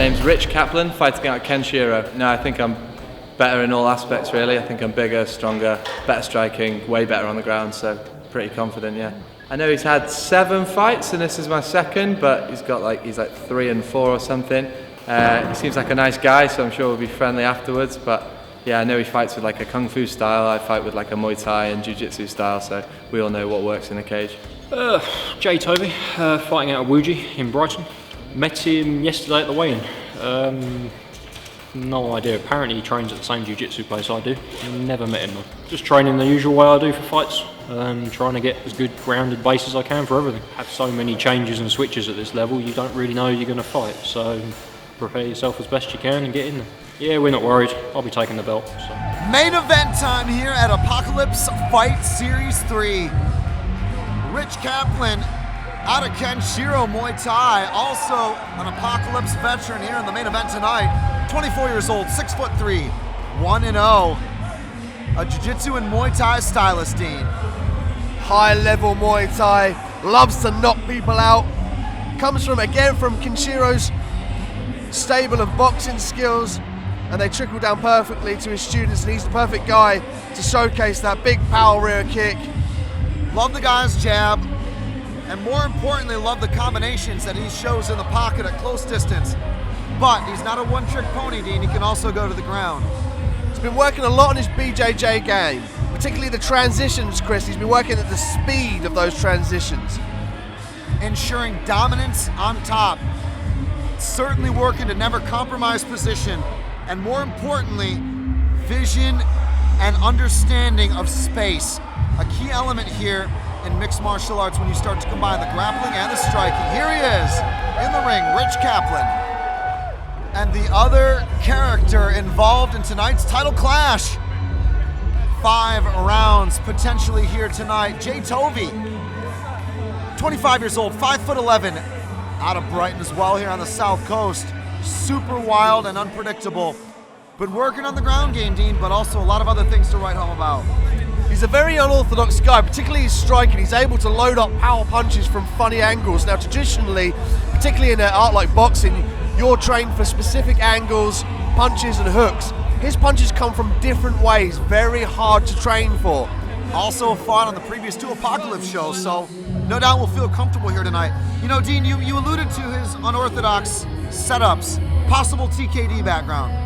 name's Rich Caplan, fighting out Ken Shiro. No, I think I'm better in all aspects, really. I think I'm bigger, stronger, better striking, way better on the ground, so pretty confident, yeah. I know he's had 7 fights and this is my second, but he's like 3 and 4 or something. He seems like a nice guy, so I'm sure we'll be friendly afterwards, but yeah, I know he fights with like a Kung Fu style, I fight with like a Muay Thai and Jiu-Jitsu style, so we all know what works in a cage. Tovee, fighting out of Wuji in Brighton. Met him yesterday at the weigh-in. No idea, apparently he trains at the same jiu-jitsu place I do. Never met him though. Just training the usual way I do for fights, trying to get as good grounded base as I can for everything. Have so many changes and switches at this level, you don't really know you're going to fight, so prepare yourself as best you can and get in there. Yeah, we're not worried, I'll be taking the belt. So. Main event time here at Apocalypse Fight Series 3. Rich Caplan out of Ken Shiro Muay Thai, also an Apocalypse veteran here in the main event tonight. 24 years old, 6'3", 1-0. A Jiu-Jitsu and Muay Thai stylist, Dean. High level Muay Thai, loves to knock people out. Comes from Kenshiro's stable of boxing skills, and they trickle down perfectly to his students, and he's the perfect guy to showcase that big power rear kick. Love the guy's jab, and more importantly, love the combinations that he shows in the pocket at close distance. But he's not a one-trick pony, Dean. He can also go to the ground. He's been working a lot on his BJJ game, particularly the transitions, Chris. He's been working at the speed of those transitions. Ensuring dominance on top. Certainly working to never compromise position. And more importantly, vision and understanding of space. A key element here in mixed martial arts when you start to combine the grappling and the striking. Here he is in the ring, Rich Caplan. And the other character involved in tonight's title clash. 5 rounds potentially here tonight. Tovee, 25 years old, 5'11", out of Brighton as well here on the South Coast. Super wild and unpredictable. Been working on the ground game, Dean, but also a lot of other things to write home about. He's a very unorthodox guy, particularly his striking. He's able to load up power punches from funny angles. Now, traditionally, particularly in an art like boxing, you're trained for specific angles, punches and hooks. His punches come from different ways, very hard to train for. Also fought on the previous 2 Apocalypse shows, so no doubt we'll feel comfortable here tonight. You know, Dean, you alluded to his unorthodox setups, possible TKD background.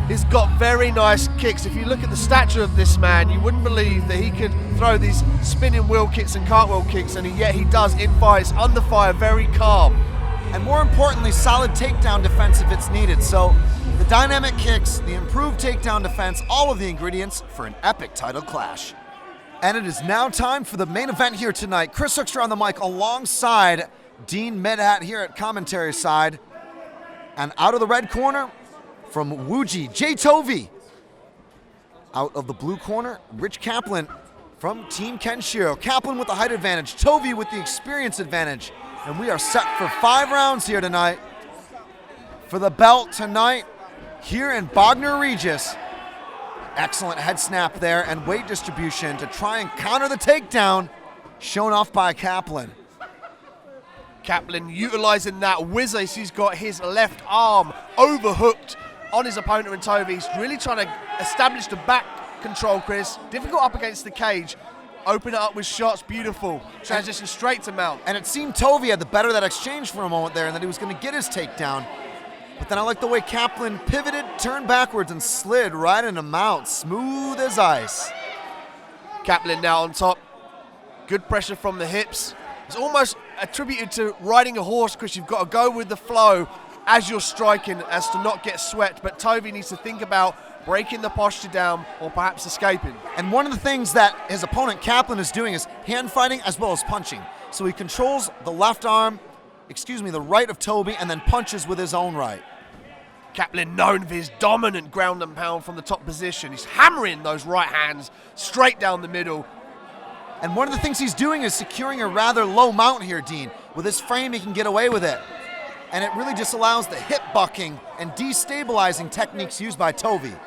He's got very nice kicks. If you look at the stature of this man, you wouldn't believe that he could throw these spinning wheel kicks and cartwheel kicks, and yet he does in fights, under fire, very calm. And more importantly, solid takedown defense if it's needed. So the dynamic kicks, the improved takedown defense, all of the ingredients for an epic title clash. And it is now time for the main event here tonight. Chris Hoekstra on the mic alongside Dean Medhat here at commentary side. And out of the red corner, from Wuji, Tovee. Out of the blue corner, Rich Caplan from Team Ken Shiro. Caplan with the height advantage, Tovee with the experience advantage. And we are set for 5 rounds here tonight. For the belt tonight, here in Bognor Regis. Excellent head snap there and weight distribution to try and counter the takedown shown off by Caplan. Caplan utilizing that whiz ace. He's got his left arm overhooked on his opponent in Tovee. He's really trying to establish the back control, Chris. Difficult up against the cage. Open it up with shots, beautiful. Transition straight to mount. And it seemed Tovee had the better of that exchange for a moment there and that he was going to get his takedown. But then I like the way Caplan pivoted, turned backwards, and slid right into mount. Smooth as ice. Caplan now on top. Good pressure from the hips. It's almost attributed to riding a horse, Chris. You've got to go with the flow as you're striking as to not get swept. But Tovee needs to think about breaking the posture down or perhaps escaping. And one of the things that his opponent Caplan is doing is hand fighting as well as punching. So he controls the left arm, the right of Tovee, and then punches with his own right. Caplan known for his dominant ground and pound from the top position. He's hammering those right hands straight down the middle. And one of the things he's doing is securing a rather low mount here, Dean. With his frame, he can get away with it. And it really just allows the hip bucking and destabilizing techniques used by Tovee.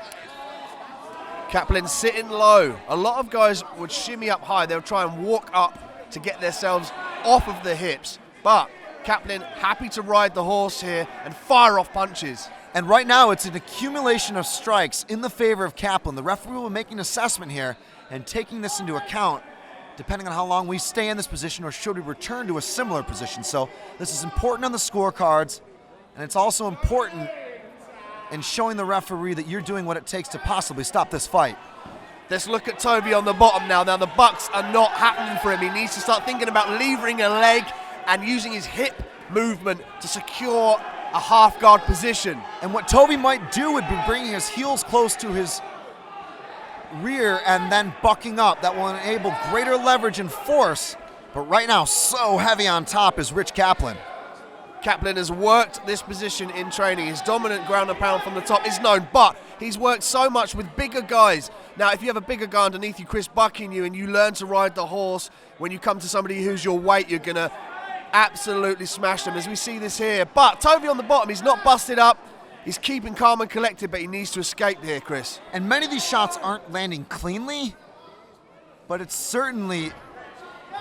Caplan sitting low. A lot of guys would shimmy up high. They'll try and walk up to get themselves off of the hips. But Caplan happy to ride the horse here and fire off punches. And right now, it's an accumulation of strikes in the favor of Caplan. The referee will make an assessment here and taking this into account, depending on how long we stay in this position or should we return to a similar position. So this is important on the scorecards, and it's also important in showing the referee that you're doing what it takes to possibly stop this fight. Let's look at Tovee on the bottom now. Now the bucks are not happening for him. He needs to start thinking about levering a leg and using his hip movement to secure a half guard position. And what Tovee might do would be bringing his heels close to his rear and then bucking up. That will enable greater leverage and force. But right now, so heavy on top is Rich Caplan. Caplan has worked this position in training. His dominant ground and pound from the top is known, but he's worked so much with bigger guys. Now, if you have a bigger guy underneath you, Chris, bucking you, and you learn to ride the horse, when you come to somebody who's your weight, you're going to absolutely smash them, as we see this here. But Tovee on the bottom, he's not busted up. He's keeping calm and collected, but he needs to escape here, Chris. And many of these shots aren't landing cleanly, but it's certainly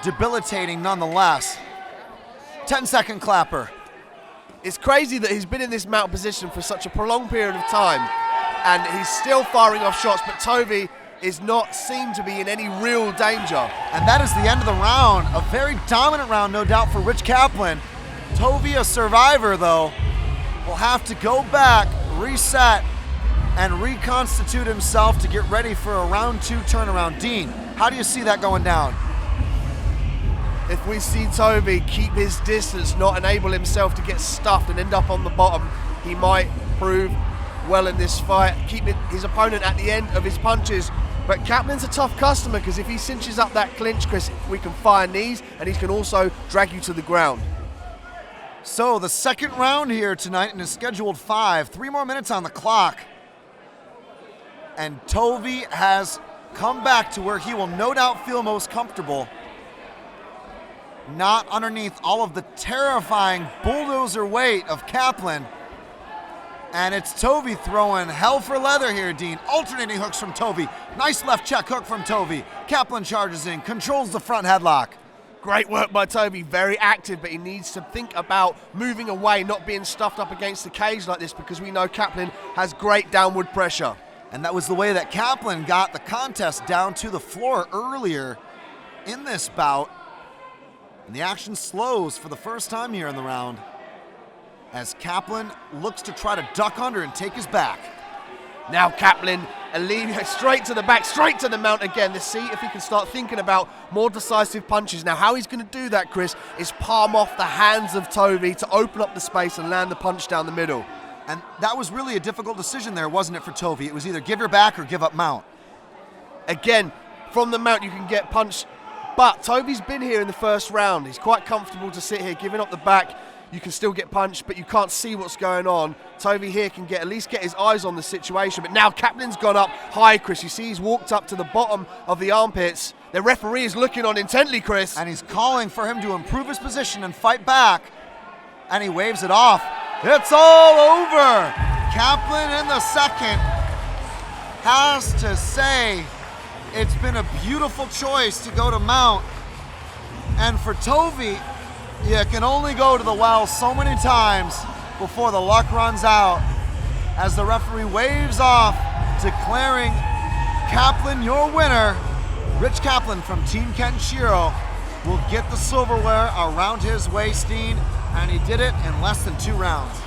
debilitating nonetheless. 10-second clapper. It's crazy that he's been in this mount position for such a prolonged period of time, and he's still firing off shots, but Tovee is not seen to be in any real danger. And that is the end of the round. A very dominant round, no doubt, for Rich Caplan. Tovee, a survivor, though, will have to go back, reset, and reconstitute himself to get ready for a round 2 turnaround. Dean, how do you see that going down? If we see Tovee keep his distance, not enable himself to get stuffed and end up on the bottom, he might prove well in this fight, keeping his opponent at the end of his punches. But Caplan's a tough customer, because if he cinches up that clinch, Chris, we can fire knees, and he can also drag you to the ground. So the second round here tonight, and is scheduled 5. 3 more minutes on the clock. And Tovee has come back to where he will no doubt feel most comfortable. Not underneath all of the terrifying bulldozer weight of Caplan. And it's Tovee throwing hell for leather here, Dean. Alternating hooks from Tovee. Nice left check hook from Tovee. Caplan charges in, controls the front headlock. Great work by Tovee, very active, but he needs to think about moving away, not being stuffed up against the cage like this, because we know Caplan has great downward pressure. And that was the way that Caplan got the contest down to the floor earlier in this bout. And the action slows for the first time here in the round, as Caplan looks to try to duck under and take his back. Now Caplan straight to the back, straight to the mount again. Let's see if he can start thinking about more decisive punches. Now how he's going to do that, Chris, is palm off the hands of Tovee to open up the space and land the punch down the middle. And that was really a difficult decision there, wasn't it, for Tovee? It was either give your back or give up mount. Again, from the mount you can get punched, but Tovee's been here in the first round. He's quite comfortable to sit here, giving up the back. You can still get punched, but you can't see what's going on. Tovee here can at least get his eyes on the situation, but now Caplan's gone up high, Chris. You see he's walked up to the bottom of the armpits. The referee is looking on intently, Chris. And he's calling for him to improve his position and fight back. And he waves it off. It's all over. Caplan in the second has to say it's been a beautiful choice to go to mount. And for Tovee, you can only go to the well so many times before the luck runs out, as the referee waves off, declaring Caplan your winner. Rich Caplan from Team Kenshiro will get the silverware around his waist, Dean, and he did it in less than 2 rounds.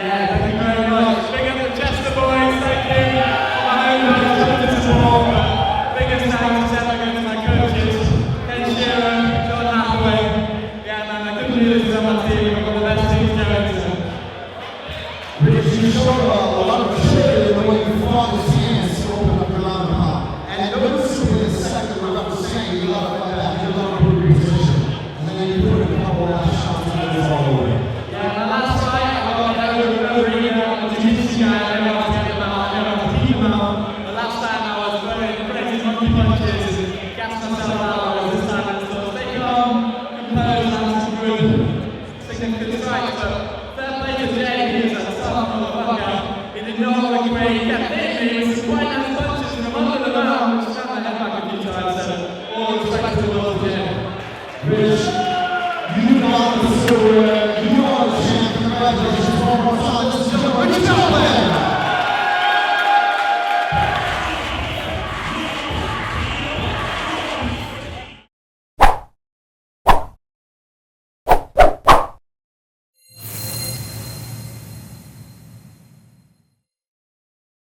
Thank you very much. Big up the Chester boys. Thank you. guys.